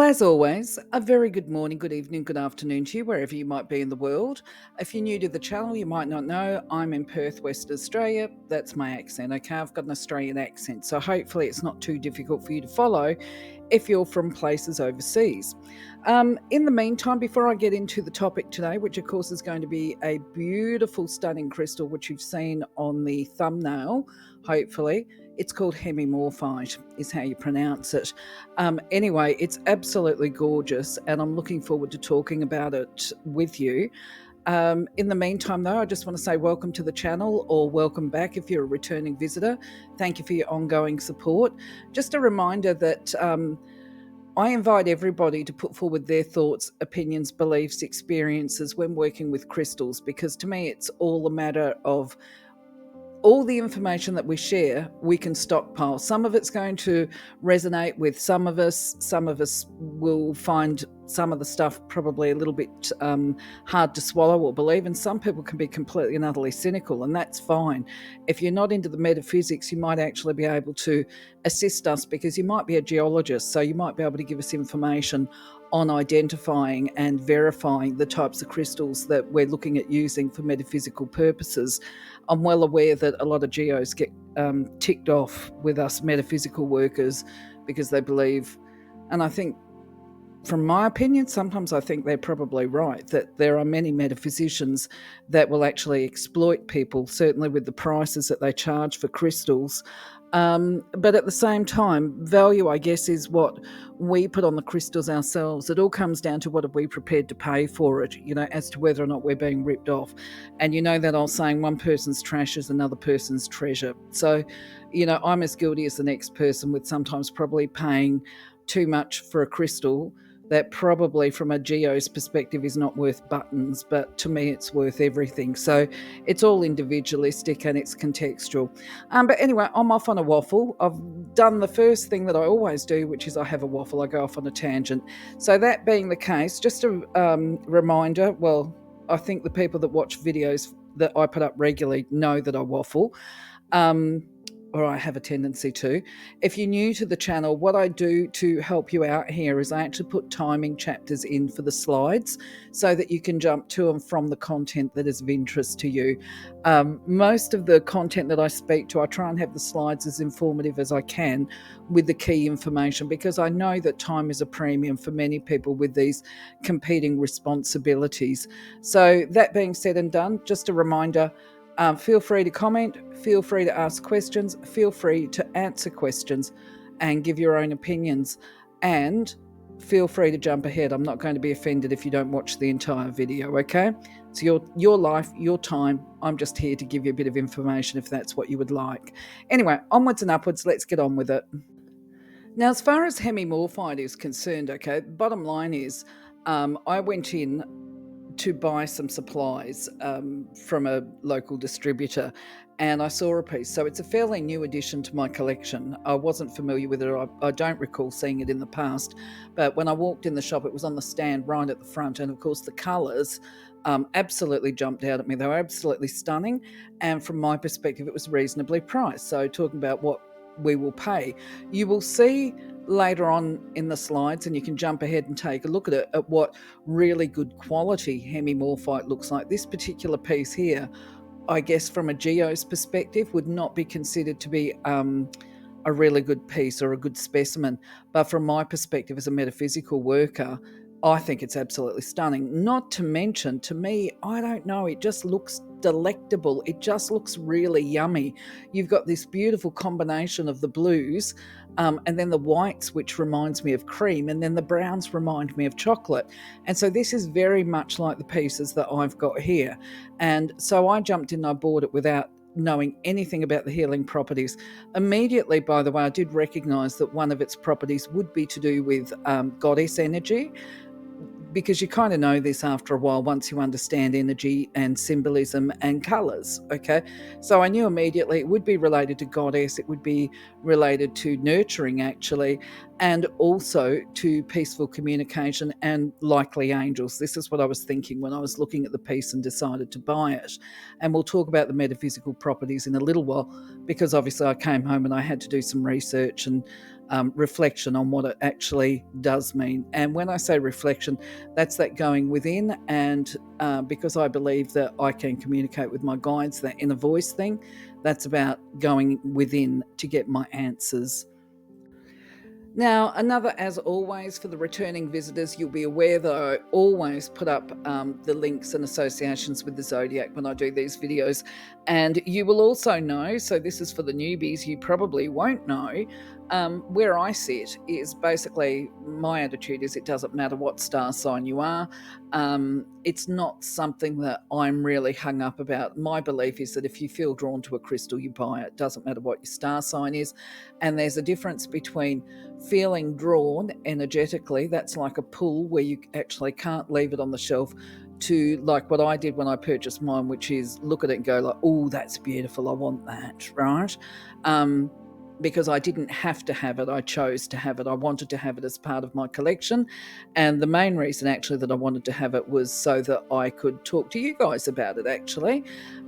As always, a very good morning, good evening, good afternoon to you, wherever you might be in the world. If you're new to the channel, you might not know, I'm in Perth, West Australia. That's my accent, okay? I've got an Australian accent, so hopefully it's not too difficult for you to follow if you're from places overseas. In the meantime, before I get into the topic today, which of course is going to be a beautiful, stunning crystal, which you've seen on the thumbnail, hopefully, it's called Hemimorphite, is how you pronounce it. Anyway, it's absolutely gorgeous, and I'm looking forward to talking about it with you. In the meantime, though, I just want to say welcome to the channel, or welcome back if you're a returning visitor. Thank you for your ongoing support. Just a reminder that I invite everybody to put forward their thoughts, opinions, beliefs, experiences when working with crystals, because to me it's all a matter of all the information that we share, we can stockpile. Some of it's going to resonate with some of us. Some of us will find some of the stuff probably a little bit hard to swallow or believe, and some people can be completely and utterly cynical, and that's fine. If you're not into the metaphysics, you might actually be able to assist us, because you might be a geologist, so you might be able to give us information on identifying and verifying the types of crystals that we're looking at using for metaphysical purposes. I'm well aware that a lot of geos get ticked off with us metaphysical workers because they believe, and I think, from my opinion, sometimes I think they're probably right, that there are many metaphysicians that will actually exploit people, certainly with the prices that they charge for crystals. But at the same time, value, I guess, is what we put on the crystals ourselves. It all comes down to what are we prepared to pay for it, as to whether or not we're being ripped off. And you know that old saying, one person's trash is another person's treasure. So, I'm as guilty as the next person with sometimes probably paying too much for a crystal that probably from a geo's perspective is not worth buttons, but to me it's worth everything. So it's all individualistic and it's contextual. But anyway, I'm off on a waffle. I've done the first thing that I always do, which is I have a waffle. I go off on a tangent. So that being the case, just a reminder, well, I think the people that watch videos that I put up regularly know that I waffle. Or I have a tendency to. If you're new to the channel, what I do to help you out here is I actually put timing chapters in for the slides so that you can jump to and from the content that is of interest to you. Most of the content that I speak to, I try and have the slides as informative as I can with the key information, because I know that time is a premium for many people with these competing responsibilities. So that being said and done, just a reminder, feel free to comment, feel free to ask questions, feel free to answer questions and give your own opinions, and feel free to jump ahead. I'm not going to be offended if you don't watch the entire video, okay? It's your life, your time. I'm just here to give you a bit of information if that's what you would like. Anyway, onwards and upwards, let's get on with it. Now, as far as Hemimorphite is concerned, okay, bottom line is I went in to buy some supplies from a local distributor, and I saw a piece. So it's a fairly new addition to my collection. I wasn't familiar with it. I don't recall seeing it in the past, but when I walked in the shop, it was on the stand right at the front, and of course the colours absolutely jumped out at me. They were absolutely stunning, and from my perspective it was reasonably priced. So talking about what we will pay, you will see later on in the slides, and you can jump ahead and take a look at it, at what really good quality Hemimorphite looks like. This particular piece here, I guess from a geo's perspective, would not be considered to be a really good piece or a good specimen, but from my perspective as a metaphysical worker, I think it's absolutely stunning. Not to mention, to me, I don't know, it just looks delectable. It just looks really yummy. You've got this beautiful combination of the blues and then the whites, which reminds me of cream, and then the browns remind me of chocolate. And so this is very much like the pieces that I've got here. And so I jumped in and I bought it without knowing anything about the healing properties. Immediately, by the way, I did recognize that one of its properties would be to do with goddess energy, because you kind of know this after a while once you understand energy and symbolism and colours, okay? So I knew immediately it would be related to goddess, it would be related to nurturing actually, and also to peaceful communication and likely angels. This is what I was thinking when I was looking at the piece and decided to buy it. And we'll talk about the metaphysical properties in a little while, because obviously I came home and I had to do some research and reflection on what it actually does mean. And when I say reflection, that's that going within. And because I believe that I can communicate with my guides, that inner voice thing, that's about going within to get my answers. Now, another, as always, for the returning visitors, you'll be aware that I always put up the links and associations with the Zodiac when I do these videos. And you will also know, so this is for the newbies, you probably won't know, where I sit is basically my attitude is it doesn't matter what star sign you are. It's not something that I'm really hung up about. My belief is that if you feel drawn to a crystal, you buy it. Doesn't matter what your star sign is. And there's a difference between feeling drawn energetically, that's like a pull where you actually can't leave it on the shelf, to like what I did when I purchased mine, which is look at it and go like, oh, that's beautiful, I want that, right? Because I didn't have to have it, I chose to have it. I wanted to have it as part of my collection. And the main reason actually that I wanted to have it was so that I could talk to you guys about it actually,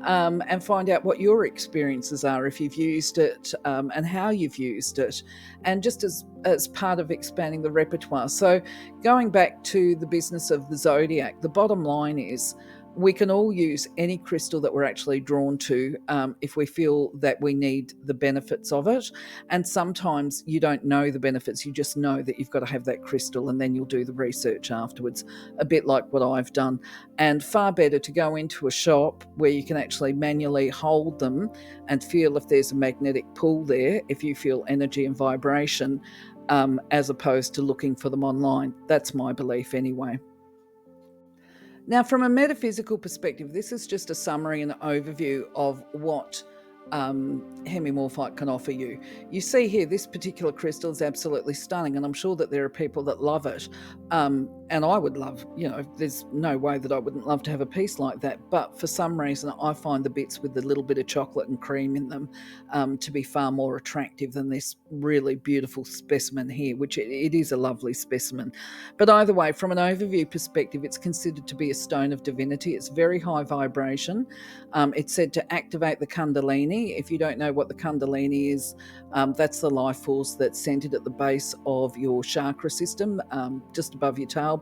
and find out what your experiences are if you've used it, and how you've used it, and just as part of expanding the repertoire. So going back to the business of the Zodiac, the bottom line is we can all use any crystal that we're actually drawn to, if we feel that we need the benefits of it. And sometimes you don't know the benefits, you just know that you've got to have that crystal, and then you'll do the research afterwards, a bit like what I've done. And far better to go into a shop where you can actually manually hold them and feel if there's a magnetic pull there, if you feel energy and vibration, as opposed to looking for them online. That's my belief anyway. Now, from a metaphysical perspective, this is just a summary and overview of what Hemimorphite can offer you. You see here, this particular crystal is absolutely stunning, and I'm sure that there are people that love it. And I would love, there's no way that I wouldn't love to have a piece like that. But for some reason, I find the bits with the little bit of chocolate and cream in them to be far more attractive than this really beautiful specimen here, which it is a lovely specimen. But either way, from an overview perspective, it's considered to be a stone of divinity. It's very high vibration. It's said to activate the Kundalini. If you don't know what the Kundalini is, that's the life force that's centered at the base of your chakra system, just above your tailbone.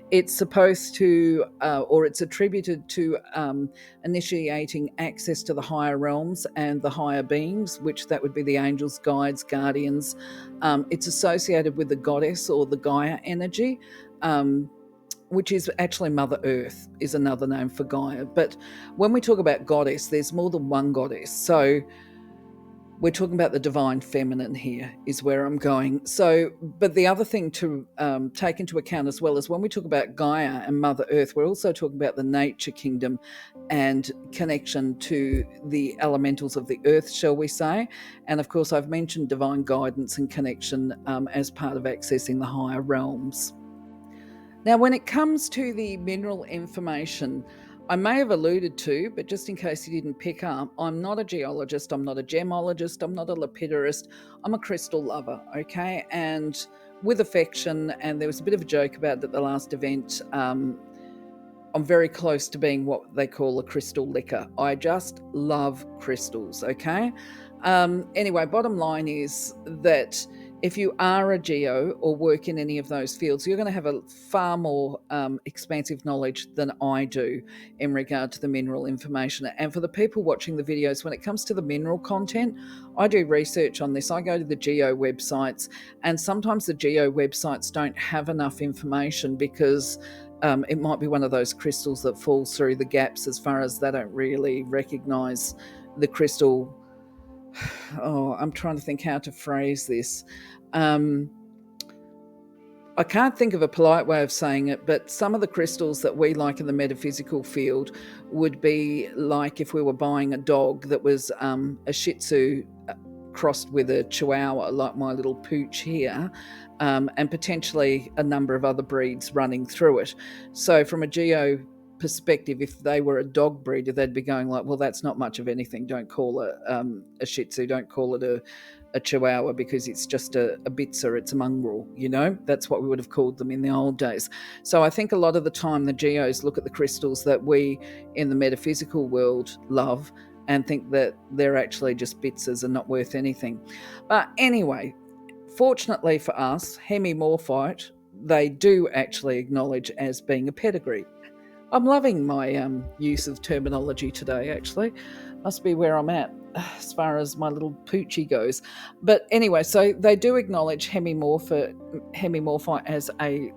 It's supposed to, or it's attributed to initiating access to the higher realms and the higher beings, which that would be the angels, guides, guardians. It's associated with the goddess or the Gaia energy, which is actually Mother Earth is another name for Gaia. But when we talk about goddess, there's more than one goddess. So we're talking about the divine feminine here is where I'm going. So, but the other thing to take into account as well is when we talk about Gaia and Mother Earth, we're also talking about the nature kingdom and connection to the elementals of the earth, shall we say. And of course, I've mentioned divine guidance and connection as part of accessing the higher realms. Now, when it comes to the mineral information, I may have alluded to, but just in case you didn't pick up, I'm not a geologist, I'm not a gemologist, I'm not a lapidarist, I'm a crystal lover, okay? And with affection, and there was a bit of a joke about it at the last event, I'm very close to being what they call a crystal licker. I just love crystals, okay? Anyway, bottom line is that if you are a geo or work in any of those fields, you're going to have a far more expansive knowledge than I do in regard to the mineral information. And for the people watching the videos, when it comes to the mineral content, I do research on this. I go to the geo websites, and sometimes the geo websites don't have enough information because it might be one of those crystals that falls through the gaps as far as they don't really recognize the crystal. Oh, I'm trying to think how to phrase this. I can't think of a polite way of saying it, but some of the crystals that we like in the metaphysical field would be like if we were buying a dog that was a Shih Tzu crossed with a Chihuahua, like my little pooch here, and potentially a number of other breeds running through it. So from a geo perspective, if they were a dog breeder, they'd be going like, well, that's not much of anything. Don't call it a Shih Tzu, don't call it a Chihuahua, because it's just a Bitzer, it's a mongrel, that's what we would have called them in the old days. So I think a lot of the time the geos look at the crystals that we in the metaphysical world love and think that they're actually just Bitzers and not worth anything. But anyway, fortunately for us, Hemimorphite, they do actually acknowledge as being a pedigree. I'm loving my use of terminology today, actually. Must be where I'm at as far as my little poochie goes. But anyway, so they do acknowledge hemimorphite as a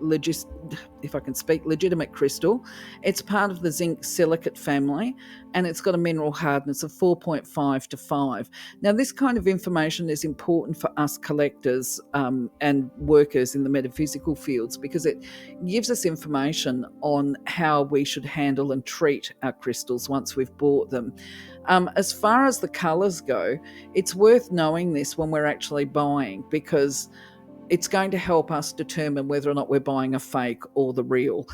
if I can speak, legitimate crystal. It's part of the zinc silicate family, and it's got a mineral hardness of 4.5 to 5. Now, this kind of information is important for us collectors and workers in the metaphysical fields because it gives us information on how we should handle and treat our crystals once we've bought them. As far as the colours go, it's worth knowing this when we're actually buying because it's going to help us determine whether or not we're buying a fake or the real.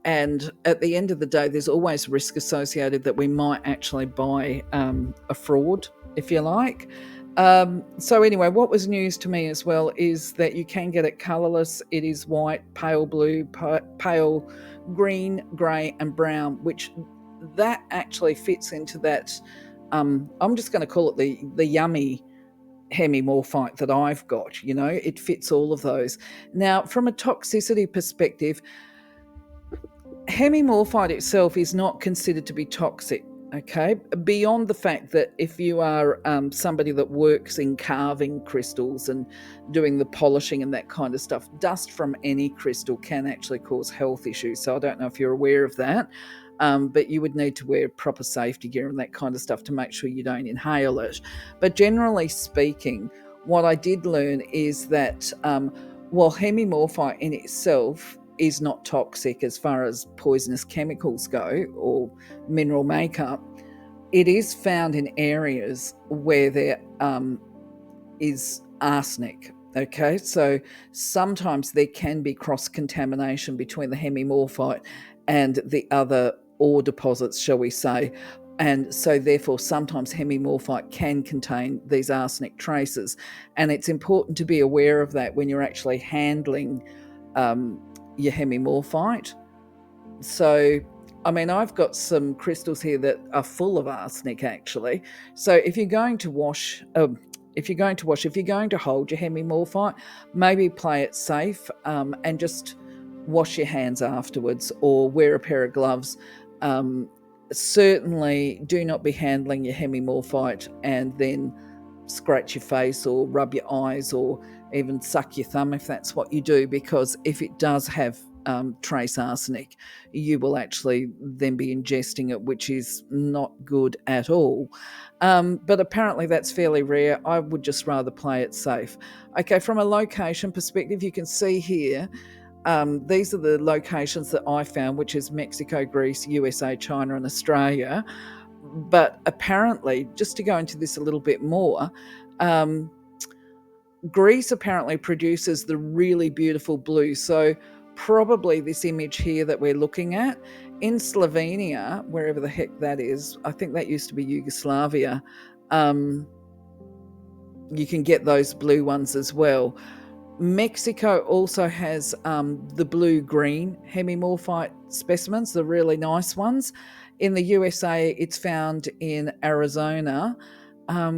And at the end of the day, there's always risk associated that we might actually buy a fraud, if you like. So anyway, what was news to me as well is that you can get it colourless. It is white, pale blue, pale green, grey and brown, which that actually fits into that. I'm just going to call it the yummy hemimorphite that I've got. It fits all of those. Now, from a toxicity perspective, hemimorphite itself is not considered to be toxic. Okay, beyond the fact that if you are somebody that works in carving crystals and doing the polishing and that kind of stuff, dust from any crystal can actually cause health issues. So I don't know if you're aware of that, but you would need to wear proper safety gear and that kind of stuff to make sure you don't inhale it. But generally speaking, what I did learn is that while hemimorphite in itself is not toxic as far as poisonous chemicals go or mineral makeup, it is found in areas where there is arsenic. Okay, so sometimes there can be cross-contamination between the hemimorphite and the other ore deposits, shall we say. And so therefore sometimes hemimorphite can contain these arsenic traces. And it's important to be aware of that when you're actually handling your hemimorphite. So, I mean, I've got some crystals here that are full of arsenic, actually. So if you're going to if you're going to hold your hemimorphite, maybe play it safe and just wash your hands afterwards or wear a pair of gloves. Certainly do not be handling your hemimorphite and then scratch your face or rub your eyes or even suck your thumb if that's what you do, because if it does have trace arsenic, you will actually then be ingesting it, which is not good at all. But apparently that's fairly rare. I would just rather play it safe. Okay, from a location perspective, you can see here, these are the locations that I found, which is Mexico, Greece, USA, China, and Australia. But apparently, just to go into this a little bit more, Greece apparently produces the really beautiful blue. So probably this image here that we're looking at in Slovenia, wherever the heck that is, I think that used to be Yugoslavia, you can get those blue ones as well. Mexico also has the blue-green hemimorphite specimens, the really nice ones. In the USA, it's found in Arizona,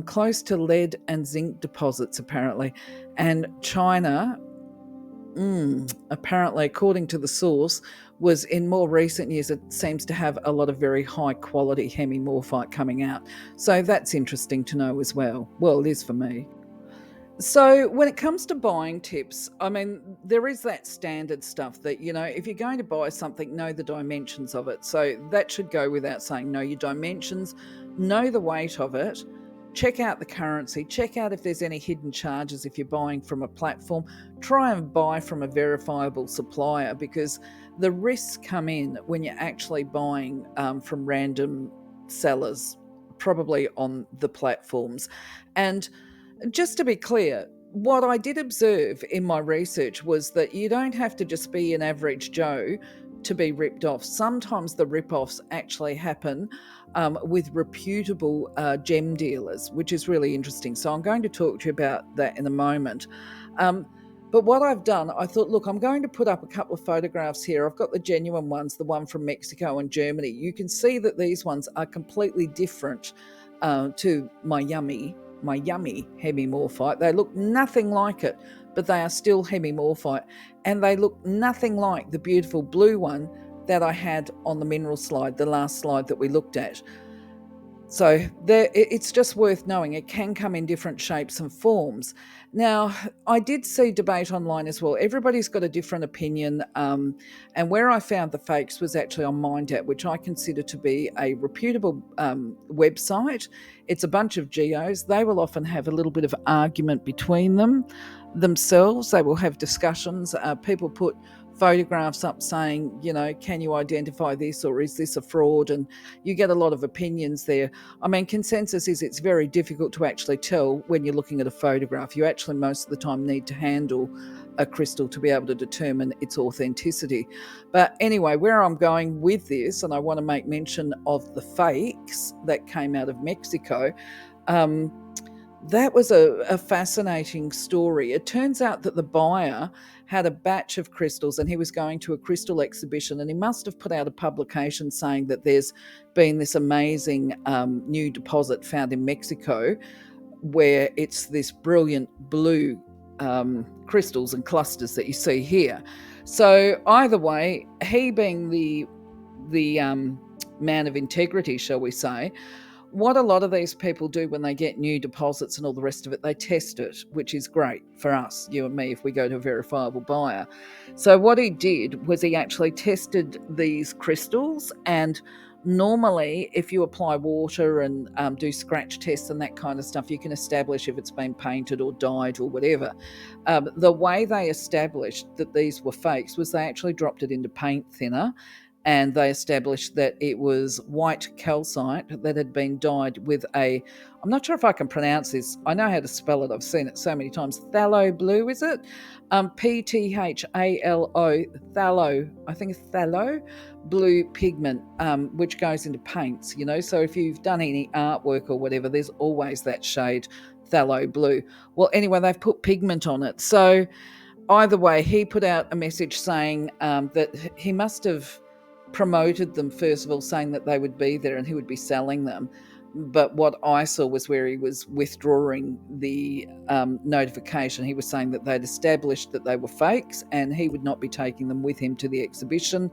close to lead and zinc deposits, apparently. And China, apparently, according to the source, was in more recent years, it seems to have a lot of very high-quality hemimorphite coming out. So that's interesting to know as well. Well, it is for me. So when it comes to buying tips, I mean, there is that standard stuff that, if you're going to buy something, know the dimensions of it. So that should go without saying. Know your dimensions, know the weight of it, check out the currency, check out if there's any hidden charges if you're buying from a platform. Try and buy from a verifiable supplier, because the risks come in when you're actually buying from random sellers, probably on the platforms. And just to be clear, what I did observe in my research was that you don't have to just be an average Joe to be ripped off. Sometimes the rip-offs actually happen with reputable gem dealers, which is really interesting. So I'm going to talk to you about that in a moment. But what I've done, I thought, look, I'm going to put up a couple of photographs here. I've got the genuine ones, the one from Mexico and Germany. You can see that these ones are completely different to my yummy my yummy hemimorphite. They look nothing like it, but they are still hemimorphite, and they look nothing like the beautiful blue one that I had on the mineral slide, the last slide that we looked at. So it's just worth knowing it can come in different shapes and forms. Now, I did see debate online as well. Everybody's got a different opinion. And where I found the fakes was actually on Mindat, which I consider to be a reputable website. It's a bunch of geos. They will often have a little bit of argument between themselves. They will have discussions. People put photographs up saying, can you identify this, or is this a fraud? And you get a lot of opinions there. I mean, consensus is it's very difficult to actually tell when you're looking at a photograph. You actually most of the time need to handle a crystal to be able to determine its authenticity. But anyway, where I'm going with this, and I want to make mention of the fakes that came out of Mexico, that was a fascinating story. It turns out that the buyer had a batch of crystals and he was going to a crystal exhibition, and he must have put out a publication saying that there's been this amazing new deposit found in Mexico where it's this brilliant blue crystals and clusters that you see here. So either way, he being the man of integrity, shall we say, what a lot of these people do when they get new deposits and all the rest of it, they test it, which is great for us, you and me, if we go to a verifiable buyer. So what he did was he actually tested these crystals, and normally if you apply water and do scratch tests and that kind of stuff, you can establish if it's been painted or dyed or whatever. The way they established that these were fakes was they actually dropped it into paint thinner, and they established that it was white calcite that had been dyed with I'm not sure if I can pronounce this. I know how to spell it. I've seen it so many times. Phthalo blue, is it? Phthalo, phthalo, I think it's phthalo blue pigment, which goes into paints, So if you've done any artwork or whatever, there's always that shade, phthalo blue. Well, anyway, they've put pigment on it. So either way, he put out a message saying that he must have promoted them, first of all, saying that they would be there and he would be selling them. But what I saw was where he was withdrawing the notification. He was saying that they'd established that they were fakes and he would not be taking them with him to the exhibition.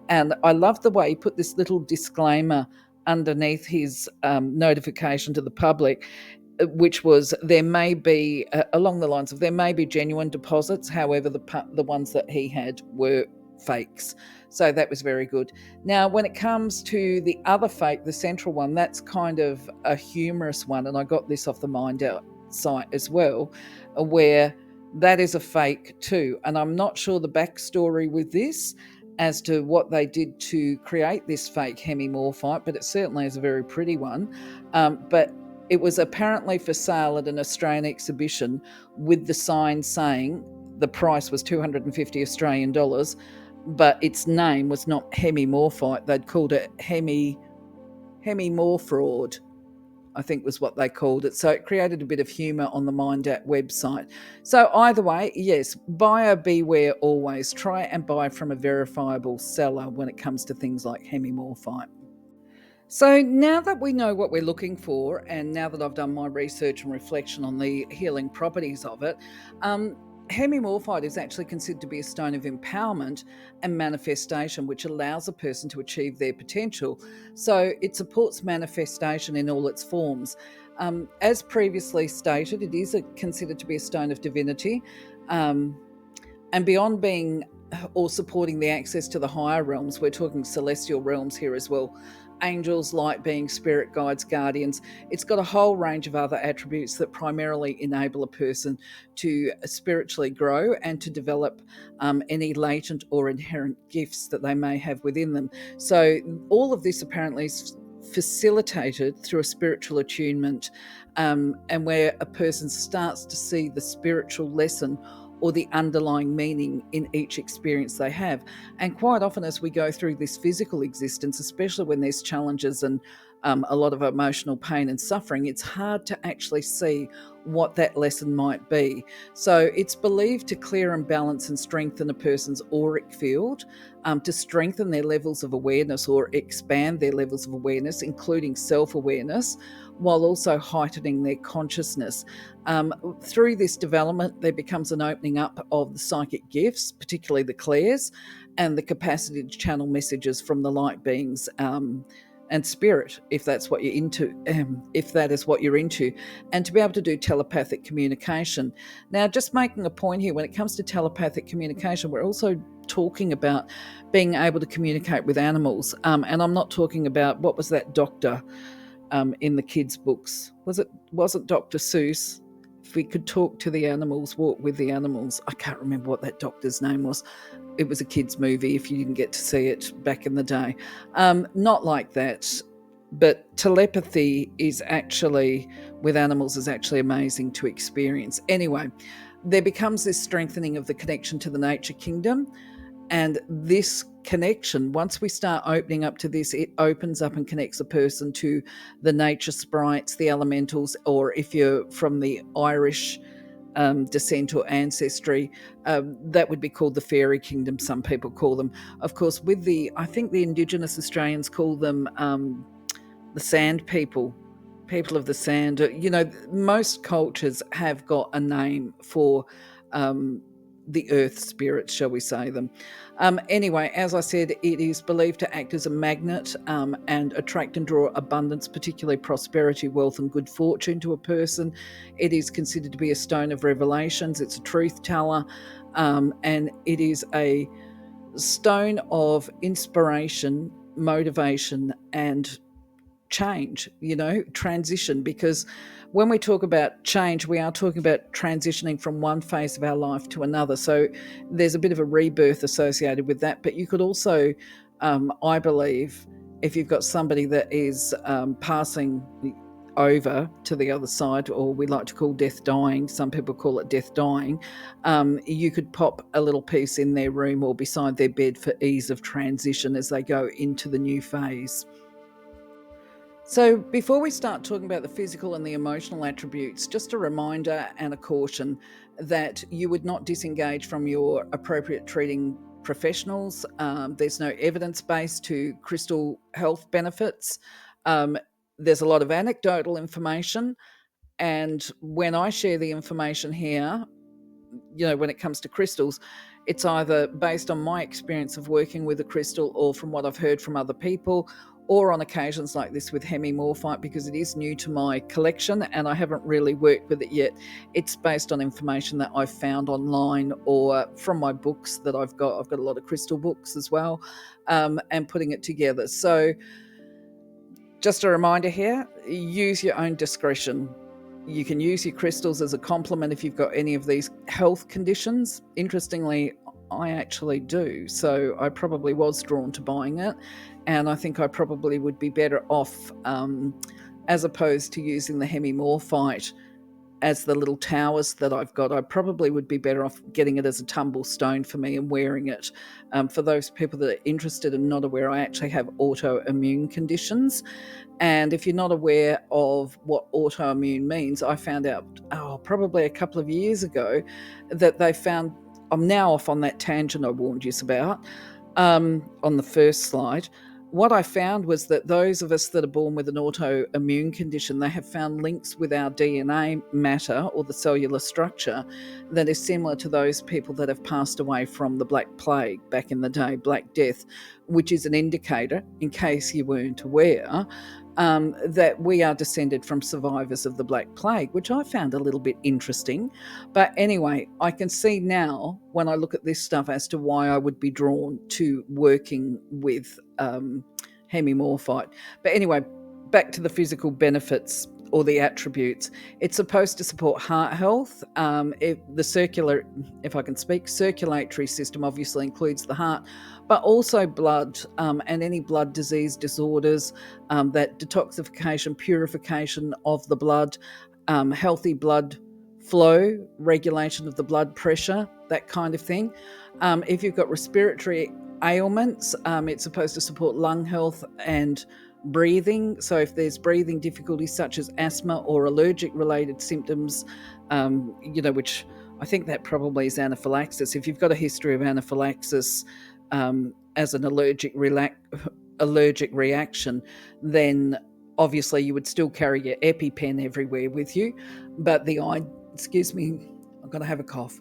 And I love the way he put this little disclaimer underneath his notification to the public, which was there may be, along the lines of there may be genuine deposits, however, the ones that he had were fakes. So that was very good. Now, when it comes to the other fake, the central one, that's kind of a humorous one, and I got this off the Mindat site as well, where that is a fake too. And I'm not sure the backstory with this as to what they did to create this fake hemimorphite, but it certainly is a very pretty one. But it was apparently for sale at an Australian exhibition with the sign saying the price was 250 Australian dollars, but its name was not hemimorphite. They'd called it hemimorphraud, I think was what they called it. So it created a bit of humour on the Mindat website. So either way, yes, buyer beware always. Try and buy from a verifiable seller when it comes to things like hemimorphite. So now that we know what we're looking for, and now that I've done my research and reflection on the healing properties of it, hemimorphite is actually considered to be a stone of empowerment and manifestation, which allows a person to achieve their potential. So it supports manifestation in all its forms. As previously stated, it is considered to be a stone of divinity, and beyond being or supporting the access to the higher realms, we're talking celestial realms here as well. Angels, light beings, spirit guides, guardians. It's got a whole range of other attributes that primarily enable a person to spiritually grow and to develop any latent or inherent gifts that they may have within them. So all of this apparently is facilitated through a spiritual attunement, and where a person starts to see the spiritual lesson or the underlying meaning in each experience they have. And quite often as we go through this physical existence, especially when there's challenges and a lot of emotional pain and suffering, it's hard to actually see what that lesson might be. So it's believed to clear and balance and strengthen a person's auric field, to strengthen their levels of awareness or expand their levels of awareness, including self-awareness, while also heightening their consciousness. Through this development, there becomes an opening up of the psychic gifts, particularly the clairs, and the capacity to channel messages from the light beings, and spirit, if that's what you're into, if that is what you're into, and to be able to do telepathic communication. Now, just making a point here, when it comes to telepathic communication, we're also talking about being able to communicate with animals. And I'm not talking about, what was that doctor in the kids' books? Wasn't Dr. Seuss? If we could talk to the animals, walk with the animals. I can't remember what that doctor's name was. It was a kids' movie if you didn't get to see it back in the day. Not like that, but telepathy is actually, with animals, is actually amazing to experience. Anyway, there becomes this strengthening of the connection to the nature kingdom. And this connection, once we start opening up to this, it opens up and connects a person to the nature sprites, the elementals, or if you're from the Irish descent or ancestry, that would be called the fairy kingdom, some people call them. Of course, I think the Indigenous Australians call them the sand people of the sand. Most cultures have got a name for the earth spirits, shall we say them. Anyway, as I said, it is believed to act as a magnet and attract and draw abundance, particularly prosperity, wealth, and good fortune to a person. It is considered to be a stone of revelations. It's a truth teller, and it is a stone of inspiration, motivation, and change, transition, because when we talk about change, we are talking about transitioning from one phase of our life to another. So there's a bit of a rebirth associated with that. But you could also, I believe, if you've got somebody that is passing over to the other side, or we like to call death dying, some people call it death dying, you could pop a little piece in their room or beside their bed for ease of transition as they go into the new phase. So before we start talking about the physical and the emotional attributes, just a reminder and a caution that you would not disengage from your appropriate treating professionals. There's no evidence base to crystal health benefits. There's a lot of anecdotal information. And when I share the information here, when it comes to crystals, it's either based on my experience of working with a crystal or from what I've heard from other people, or on occasions like this with Hemimorphite, because it is new to my collection and I haven't really worked with it yet. It's based on information that I've found online or from my books that I've got. I've got a lot of crystal books as well, and putting it together. So just a reminder here, use your own discretion. You can use your crystals as a complement if you've got any of these health conditions. Interestingly, I actually do. So I probably was drawn to buying it. And I think I probably would be better off, as opposed to using the Hemimorphite as the little towers that I've got, I probably would be better off getting it as a tumble stone for me and wearing it. For those people that are interested and not aware, I actually have autoimmune conditions. And if you're not aware of what autoimmune means, I found out, probably a couple of years ago, that they found, I'm now off on that tangent I warned you about, on the first slide. What I found was that those of us that are born with an autoimmune condition, they have found links with our DNA matter or the cellular structure that is similar to those people that have passed away from the Black Plague back in the day, Black Death, which is an indicator, in case you weren't aware, that we are descended from survivors of the Black Plague, which I found a little bit interesting. But anyway, I can see now when I look at this stuff as to why I would be drawn to working with Hemimorphite. But anyway, back to the physical benefits or the attributes. It's supposed to support heart health. Circulatory system obviously includes the heart, but also blood and any blood disease disorders, that detoxification, purification of the blood, healthy blood flow, regulation of the blood pressure, that kind of thing. If you've got respiratory ailments, it's supposed to support lung health and breathing. So if there's breathing difficulties such as asthma or allergic related symptoms, which I think that probably is anaphylaxis. If you've got a history of anaphylaxis as an allergic reaction, then obviously you would still carry your EpiPen everywhere with you. But excuse me, I'm going to have a cough.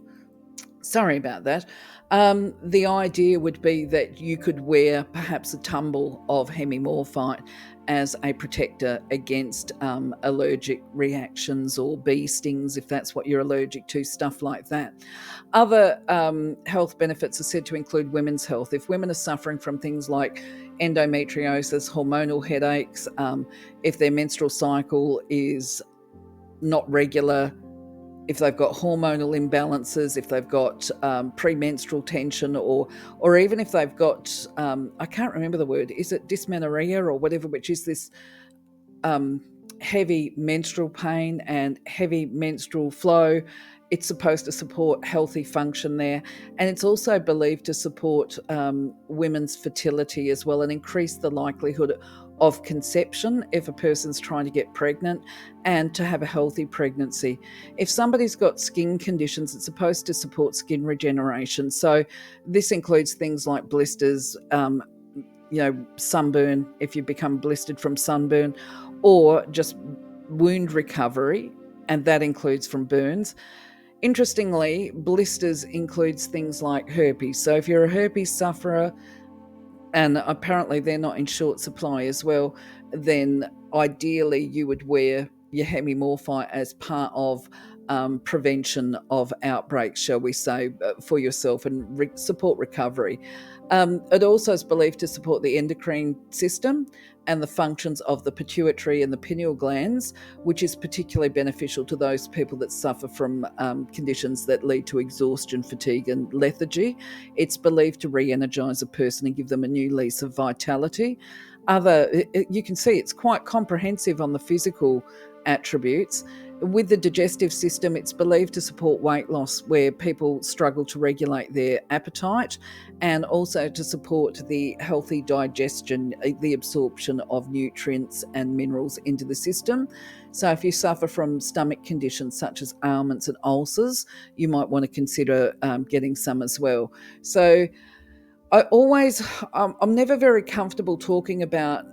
Sorry about that. The idea would be that you could wear perhaps a tumble of hemimorphite as a protector against allergic reactions or bee stings, if that's what you're allergic to, stuff like that. Other health benefits are said to include women's health. If women are suffering from things like endometriosis, hormonal headaches, if their menstrual cycle is not regular, if they've got hormonal imbalances, if they've got premenstrual tension, or even if they've got, I can't remember the word, is it dysmenorrhea or whatever, which is this heavy menstrual pain and heavy menstrual flow. It's supposed to support healthy function there. And it's also believed to support women's fertility as well and increase the likelihood of conception if a person's trying to get pregnant and to have a healthy pregnancy. If somebody's got skin conditions, it's supposed to support skin regeneration. So this includes things like blisters, sunburn, if you become blistered from sunburn, or just wound recovery, and that includes from burns. Interestingly, blisters includes things like herpes. So if you're a herpes sufferer, and apparently they're not in short supply as well, then ideally you would wear your hemimorphite as part of prevention of outbreaks, shall we say, for yourself and support recovery. It also is believed to support the endocrine system and the functions of the pituitary and the pineal glands, which is particularly beneficial to those people that suffer from conditions that lead to exhaustion, fatigue, and lethargy. It's believed to re-energize a person and give them a new lease of vitality. You can see it's quite comprehensive on the physical attributes. With the digestive system, it's believed to support weight loss where people struggle to regulate their appetite, and also to support the healthy digestion, the absorption of nutrients and minerals into the system. So if you suffer from stomach conditions such as ailments and ulcers, you might want to consider getting some as well. So I'm never very comfortable talking about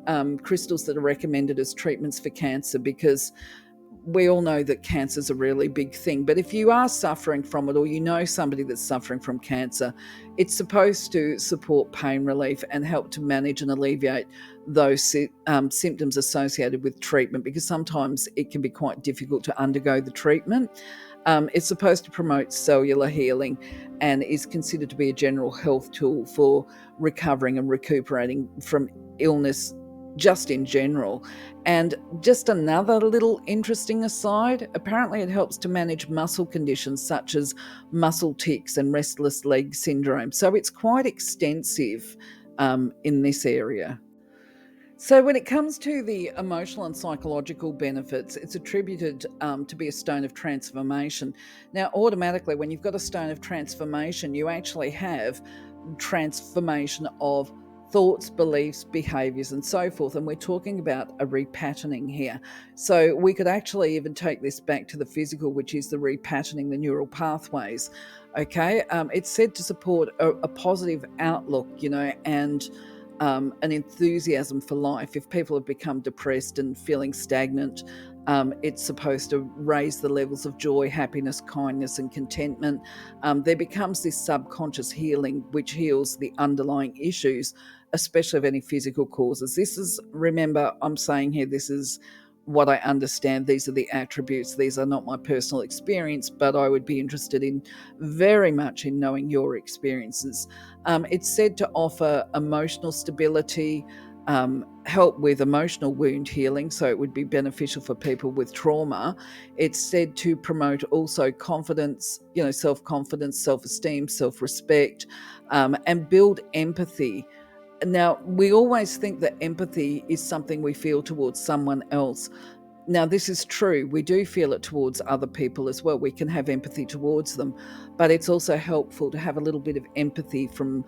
crystals that are recommended as treatments for cancer, because we all know that cancer is a really big thing. But if you are suffering from it, or you know somebody that's suffering from cancer, it's supposed to support pain relief and help to manage and alleviate those symptoms associated with treatment, because sometimes it can be quite difficult to undergo the treatment. It's supposed to promote cellular healing and is considered to be a general health tool for recovering and recuperating from illness just in general. And just another little interesting aside, apparently it helps to manage muscle conditions such as muscle tics and restless leg syndrome. So it's quite extensive in this area. So when it comes to the emotional and psychological benefits, it's attributed to be a stone of transformation. Now, automatically, when you've got a stone of transformation, you actually have transformation of thoughts, beliefs, behaviors, and so forth. And we're talking about a repatterning here. So we could actually even take this back to the physical, which is the repatterning the neural pathways. Okay. It's said to support a positive outlook, and an enthusiasm for life. If people have become depressed and feeling stagnant, it's supposed to raise the levels of joy, happiness, kindness, and contentment. There becomes this subconscious healing, which heals the underlying issues, especially of any physical causes. Remember, I'm saying here, this is what I understand. These are the attributes. These are not my personal experience, but I would be interested in very much in knowing your experiences. It's said to offer emotional stability, help with emotional wound healing, so it would be beneficial for people with trauma. It's said to promote also confidence, self-confidence, self-esteem, self-respect, and build empathy. Now, we always think that empathy is something we feel towards someone else. Now, this is true. We do feel it towards other people as well. We can have empathy towards them, but it's also helpful to have a little bit of empathy from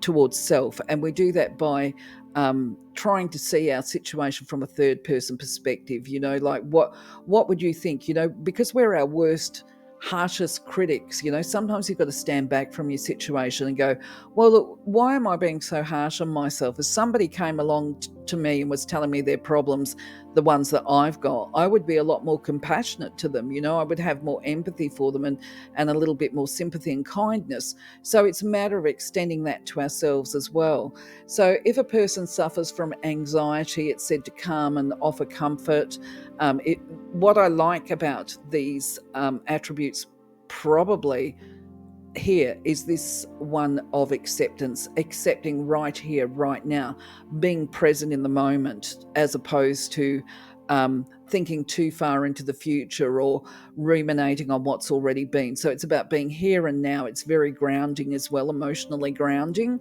towards self, and we do that by trying to see our situation from a third person perspective. Like what would you think? Because we're our worst, harshest critics. Sometimes you've got to stand back from your situation and go, well, look, why am I being so harsh on myself? If somebody came along to me and was telling me their problems, the ones that I've got, I would be a lot more compassionate to them. I would have more empathy for them and a little bit more sympathy and kindness. So it's a matter of extending that to ourselves as well. So if a person suffers from anxiety, it's said to calm and offer comfort. What I like about these attributes probably here is this one of acceptance, accepting right here, right now, being present in the moment, as opposed to thinking too far into the future or ruminating on what's already been. So it's about being here and now. It's very grounding as well, emotionally grounding.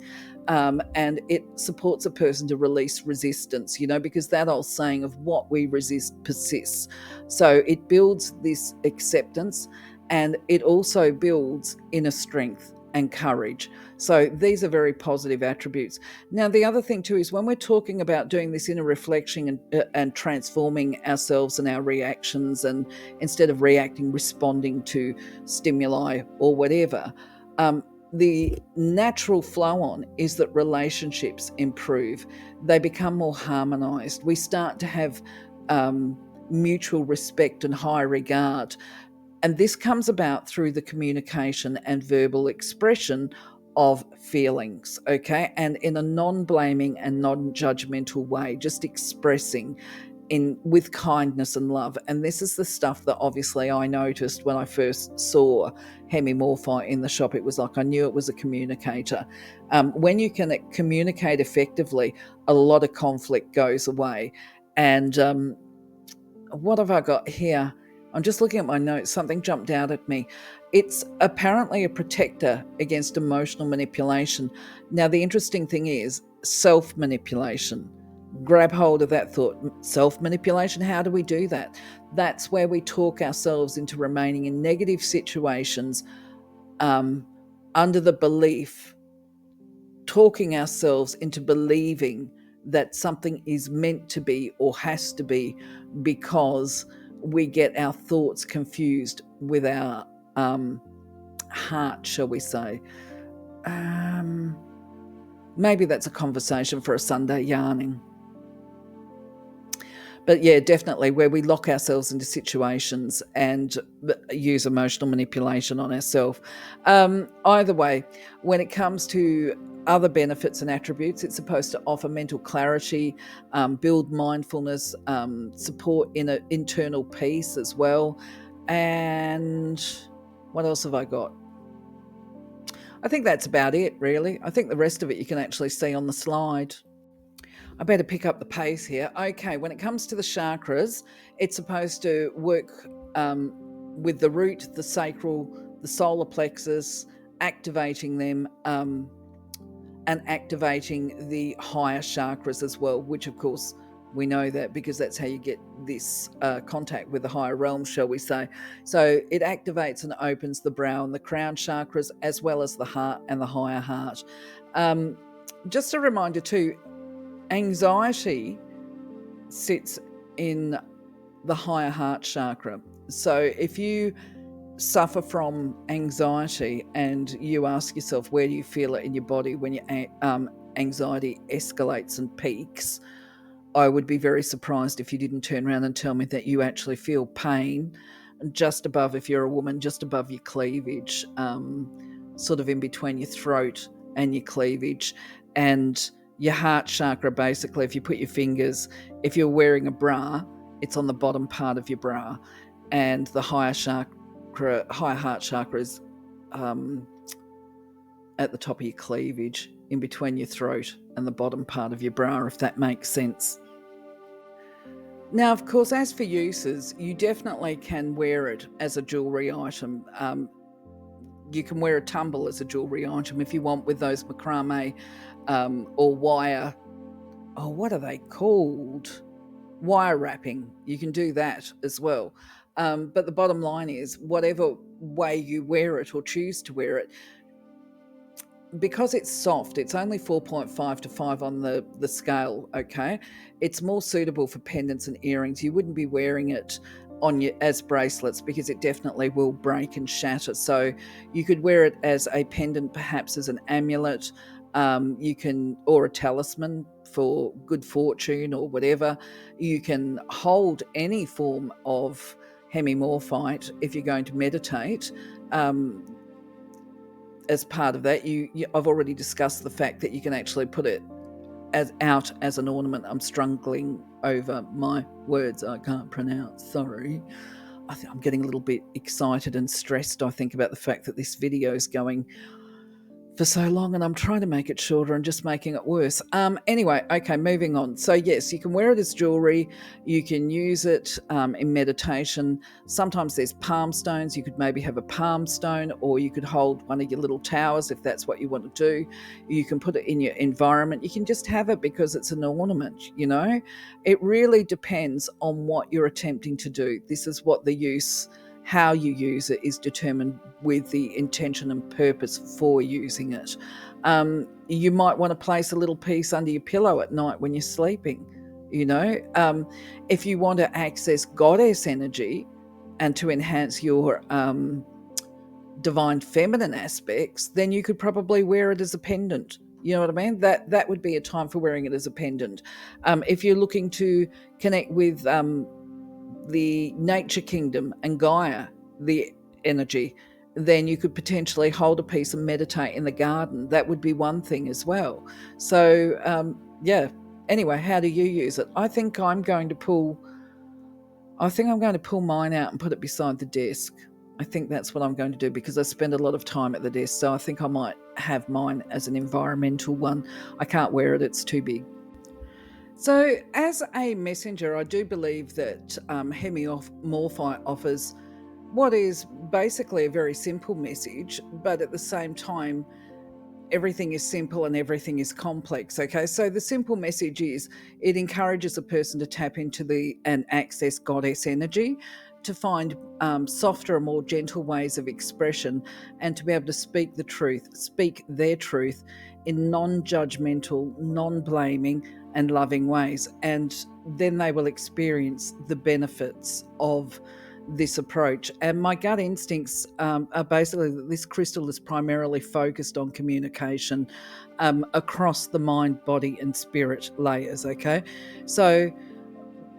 And it supports a person to release resistance, because that old saying of what we resist persists. So it builds this acceptance, and it also builds inner strength and courage. So these are very positive attributes. Now, the other thing too is when we're talking about doing this inner reflection and transforming ourselves and our reactions, and instead of reacting, responding to stimuli or whatever, the natural flow on is that relationships improve. They become more harmonized. We start to have mutual respect and high regard. And this comes about through the communication and verbal expression of feelings, okay? And in a non-blaming and non-judgmental way, just expressing with kindness and love. And this is the stuff that obviously I noticed when I first saw Hemimorphite in the shop. It was like I knew it was a communicator. When you can communicate effectively, a lot of conflict goes away. And what have I got here? I'm just looking at my notes. Something jumped out at me. It's apparently a protector against emotional manipulation. Now, the interesting thing is self-manipulation. Grab hold of that thought. Self-manipulation, how do we do that? That's where we talk ourselves into remaining in negative situations under the belief, talking ourselves into believing that something is meant to be or has to be, because we get our thoughts confused with our heart, shall we say. Maybe that's a conversation for a Sunday yarning. But yeah, definitely where we lock ourselves into situations and use emotional manipulation on ourselves. Either way, when it comes to other benefits and attributes, it's supposed to offer mental clarity, build mindfulness, support internal peace as well. And what else have I got? I think that's about it, really. I think the rest of it you can actually see on the slide. I better pick up the pace here. Okay, when it comes to the chakras, it's supposed to work with the root, the sacral, the solar plexus, activating them and activating the higher chakras as well, which of course we know that because that's how you get this contact with the higher realms, shall we say. So it activates and opens the brow and the crown chakras, as well as the heart and the higher heart. Just a reminder too, anxiety sits in the higher heart chakra. So if you suffer from anxiety and you ask yourself, where do you feel it in your body when your anxiety escalates and peaks, I would be very surprised if you didn't turn around and tell me that you actually feel pain just above, if you're a woman, just above your cleavage, sort of in between your throat and your cleavage. And your heart chakra, basically, if you put your fingers, if you're wearing a bra, it's on the bottom part of your bra. And the higher heart chakra is at the top of your cleavage, in between your throat and the bottom part of your bra, if that makes sense. Now, of course, as for uses, you definitely can wear it as a jewellery item. You can wear a tumble as a jewellery item if you want, with those macrame or wire. Oh, what are they called? wire wrapping, you can do that as well. But the bottom line is, whatever way you wear it or choose to wear it, because it's soft, it's only 4.5 to 5 on the scale, okay? It's more suitable for pendants and earrings. You wouldn't be wearing it on you as bracelets because it definitely will break and shatter. So you could wear it as a pendant, perhaps as an amulet, you can, or a talisman for good fortune or whatever. You can hold any form of hemimorphite if you're going to meditate. As part of that, I've already discussed the fact that you can actually put it out as an ornament. I'm struggling over my words I can't pronounce, sorry. I think I'm getting a little bit excited and stressed, I think, about the fact that this video is going for so long and I'm trying to make it shorter and just making it worse. Anyway, okay, moving on. So yes, you can wear it as jewelry. You can use it in meditation. Sometimes there's palm stones. You could maybe have a palm stone, or you could hold one of your little towers if that's what you want to do. You can put it in your environment. You can just have it because it's an ornament, you know. It really depends on what you're attempting to do. This is what the use, how you use it, is determined with the intention and purpose for using it. You might want to place a little piece under your pillow at night when you're sleeping, you know. If you want to access goddess energy and to enhance your divine feminine aspects, then you could probably wear it as a pendant. You know what I mean? That would be a time for wearing it as a pendant. If you're looking to connect with the nature kingdom and Gaia, the energy, then you could potentially hold a piece and meditate in the garden. That would be one thing as well. So yeah. Anyway, how do you use it? I think I'm going to pull mine out and put it beside the desk. I think that's what I'm going to do because I spend a lot of time at the desk. So I think I might have mine as an environmental one. I can't wear it, it's too big. So, as a messenger, I do believe that Hemimorphite offers what is basically a very simple message, but at the same time, everything is simple and everything is complex. Okay, so the simple message is it encourages a person to tap into and access goddess energy, to find softer and more gentle ways of expression, and to be able to speak their truth in non-judgmental, non-blaming and loving ways. And then they will experience the benefits of this approach. And my gut instincts are basically that this crystal is primarily focused on communication across the mind, body and spirit layers. Okay, so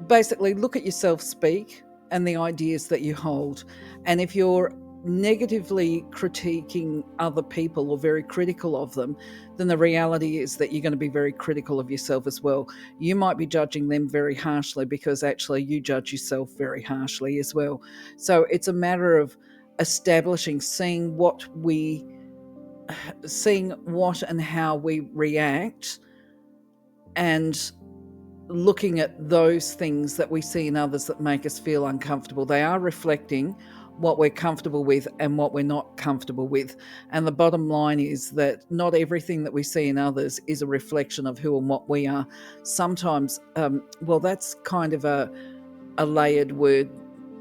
basically look at yourself speak and the ideas that you hold. And if you're negatively critiquing other people or very critical of them, then the reality is that you're going to be very critical of yourself as well. You might be judging them very harshly because actually you judge yourself very harshly as well. So it's a matter of establishing, seeing what and how we react, and looking at those things that we see in others that make us feel uncomfortable. They are reflecting what we're comfortable with and what we're not comfortable with. And the bottom line is that not everything that we see in others is a reflection of who and what we are. Sometimes, well, that's kind of a layered word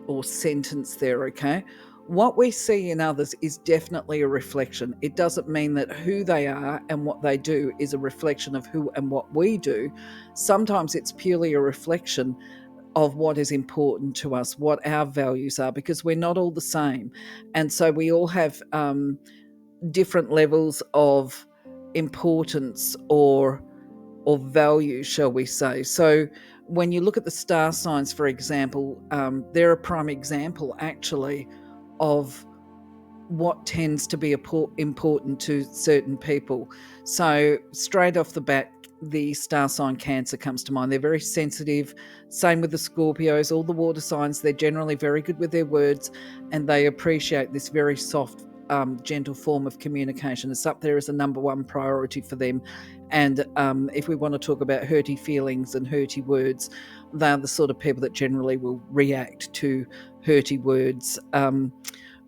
or sentence there, okay? What we see in others is definitely a reflection. It doesn't mean that who they are and what they do is a reflection of who and what we do. Sometimes it's purely a reflection of what is important to us, what our values are, because we're not all the same. And so we all have different levels of importance or value, shall we say. So when you look at the star signs, for example, they're a prime example actually of what tends to be important to certain people. So straight off the bat, the star sign Cancer comes to mind. They're very sensitive. Same with the Scorpios, all the water signs. They're generally very good with their words and they appreciate this very soft, gentle form of communication. It's up there as a number one priority for them. And if we want to talk about hurty feelings and hurty words, they're the sort of people that generally will react to hurty words.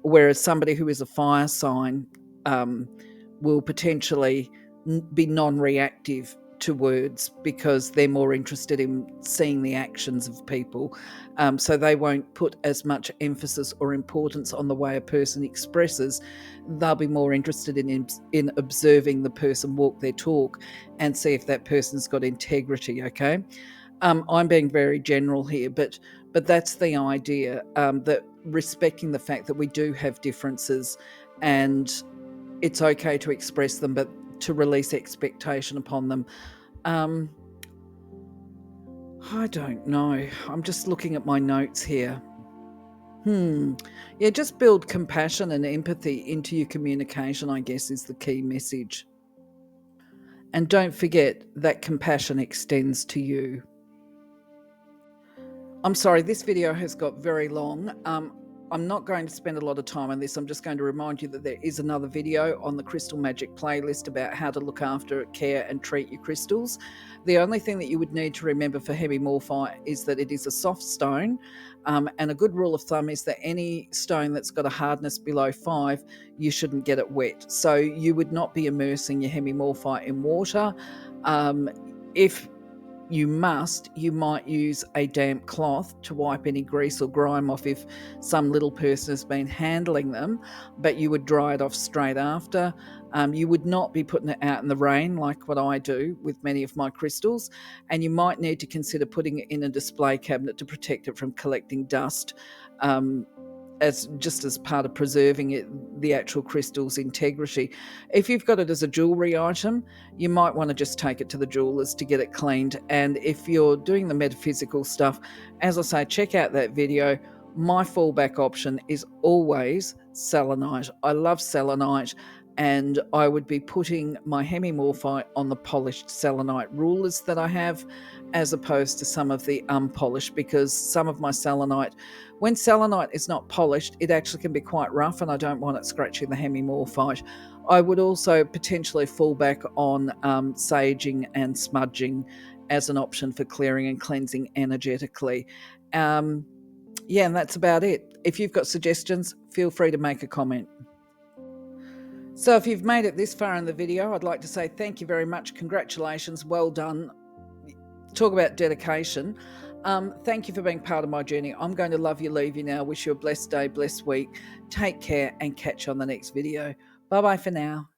Whereas somebody who is a fire sign will potentially be non-reactive to words because they're more interested in seeing the actions of people. So they won't put as much emphasis or importance on the way a person expresses. They'll be more interested in observing the person walk their talk and see if that person's got integrity. Okay. I'm being very general here, but that's the idea, that respecting the fact that we do have differences, and it's okay to express them, but to release expectation upon them. I don't know. I'm just looking at my notes here. Yeah, just build compassion and empathy into your communication, I guess, is the key message. And don't forget that compassion extends to you. I'm sorry, this video has got very long. I'm not going to spend a lot of time on this. I'm just going to remind you that there is another video on the Crystal Magic playlist about how to look after, care, and treat your crystals. The only thing that you would need to remember for Hemimorphite is that it is a soft stone, and a good rule of thumb is that any stone that's got a hardness below 5, you shouldn't get it wet. So you would not be immersing your Hemimorphite in water. If you might use a damp cloth to wipe any grease or grime off if some little person has been handling them, but you would dry it off straight after. You would not be putting it out in the rain like what I do with many of my crystals, and you might need to consider putting it in a display cabinet to protect it from collecting dust, as part of preserving the actual crystal's integrity. If you've got it as a jewelry item, you might want to just take it to the jewelers to get it cleaned. And if you're doing the metaphysical stuff, as I say, check out that video. My fallback option is always selenite. I love selenite, and I would be putting my Hemimorphite on the polished selenite rulers that I have, as opposed to some of the unpolished, because some of my selenite, when selenite is not polished, it actually can be quite rough, and I don't want it scratching the Hemimorphite. I would also potentially fall back on saging and smudging as an option for clearing and cleansing energetically. Yeah, and that's about it. If you've got suggestions, feel free to make a comment. So if you've made it this far in the video, I'd like to say thank you very much. Congratulations. Well done. Talk about dedication. Thank you for being part of my journey. I'm going to love you, leave you now. Wish you a blessed day, blessed week. Take care, and catch you on the next video. Bye-bye for now.